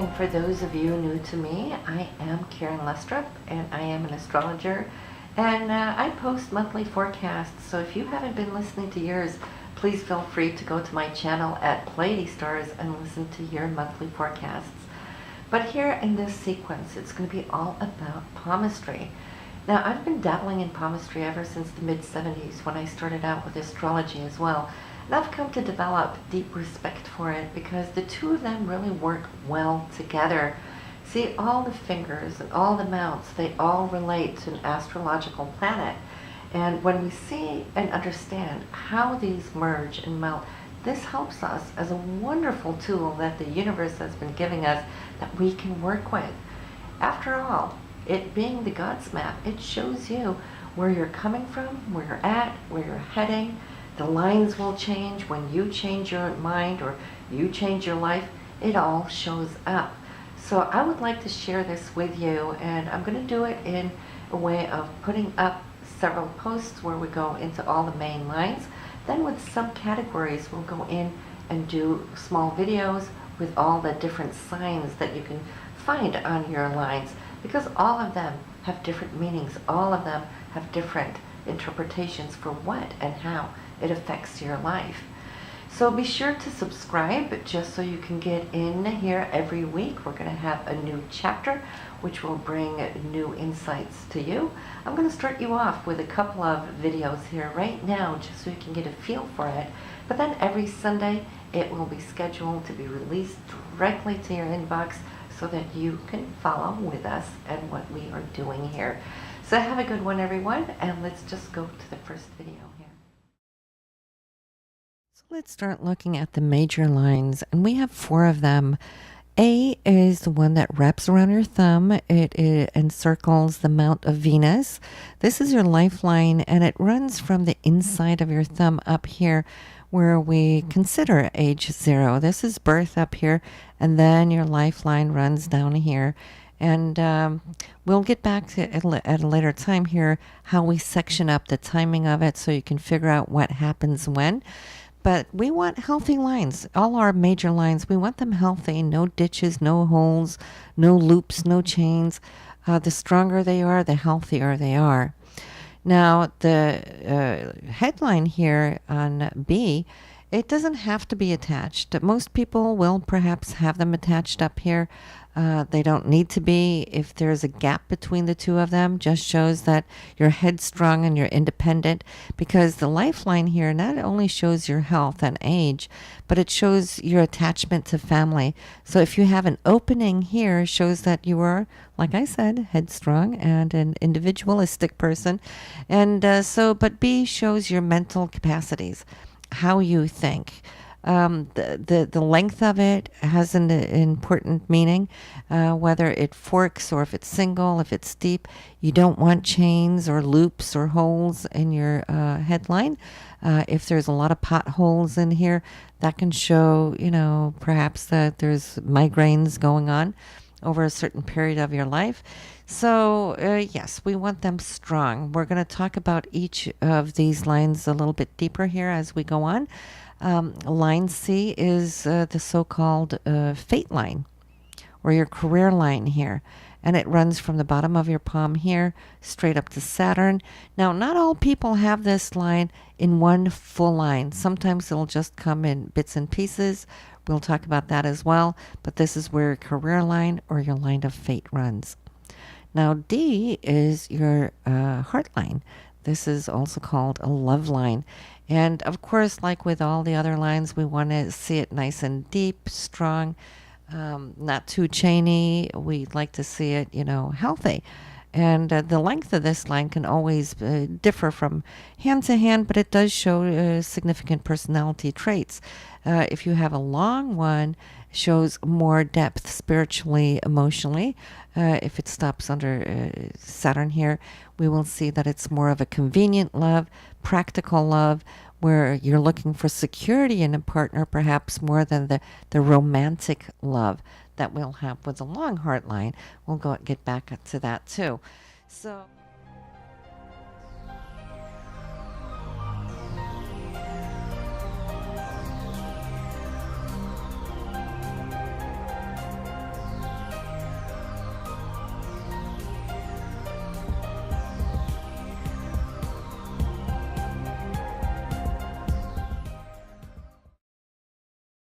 and for those of you new to me, I am Karen Lestrup, and I am an astrologer, and I post monthly forecasts, so if you haven't been listening to yours, please feel free to go to my channel at Pleiades Stars and listen to your monthly forecasts. But here in this sequence, it's going to be all about palmistry. Now, I've been dabbling in palmistry ever since the mid-70s when I started out with astrology as well. And I've come to develop deep respect for it because the two of them really work well together. See, all the fingers and all the mounts, they all relate to an astrological planet. And when we see and understand how these merge and melt, this helps us as a wonderful tool that the universe has been giving us that we can work with. After all, it being the God's map, it shows you where you're coming from, where you're at, where you're heading. The lines will change when you change your mind or you change your life. It all shows up. So I would like to share this with you, and I'm going to do it in a way of putting up several posts where we go into all the main lines. Then with subcategories, we'll go in and do small videos with all the different signs that you can find on your lines, because all of them have different meanings. All of them have different interpretations for what and how it affects your life. So be sure to subscribe just so you can get in here every week. We're going to have a new chapter which will bring new insights to you. I'm going to start you off with a couple of videos here right now just so you can get a feel for it. But then every Sunday it will be scheduled to be released directly to your inbox so that you can follow with us and what we are doing here. So have a good one, everyone, and let's just go to the first video here. So let's start looking at the major lines, and we have 4 of them. A is the one that wraps around your thumb. It encircles the Mount of Venus. This is your lifeline, and it runs from the inside of your thumb up here where we consider age 0. This is birth up here, and then your lifeline runs down here. And we'll get back to at a later time here how we section up the timing of it so you can figure out what happens when. But we want healthy lines. All our major lines, we want them healthy. No ditches, no holes, no loops, no chains. The stronger they are, the healthier they are. Now, the headline here on B, it doesn't have to be attached. Most people will perhaps have them attached up here. They don't need to be. If there's a gap between the two of them, just shows that you're headstrong and you're independent, because the lifeline here not only shows your health and age, but it shows your attachment to family. So if you have an opening here, it shows that you are, like I said, headstrong and an individualistic person. And but B shows your mental capacities, how you think. The length of it has an important meaning, whether it forks or if it's single, if it's steep. You don't want chains or loops or holes in your headline. If there's a lot of potholes in here, that can show, perhaps that there's migraines going on over a certain period of your life. So yes, we want them strong. We're going to talk about each of these lines a little bit deeper here as we go on. Line C is the so-called fate line, or your career line here. And it runs from the bottom of your palm here straight up to Saturn. Now, not all people have this line in one full line. Sometimes it'll just come in bits and pieces. We'll talk about that as well. But this is where your career line or your line of fate runs. Now, D is your heart line. This is also called a love line. And of course, like with all the other lines, we want to see it nice and deep, strong, not too chainy. We'd like to see it, healthy. And the length of this line can always differ from hand to hand, but it does show significant personality traits. If you have a long one, shows more depth spiritually, emotionally. If it stops under Saturn here, we will see that it's more of a convenient love, practical love, where you're looking for security in a partner, perhaps more than the romantic love that we'll have with the long heart line. We'll get back to that too. So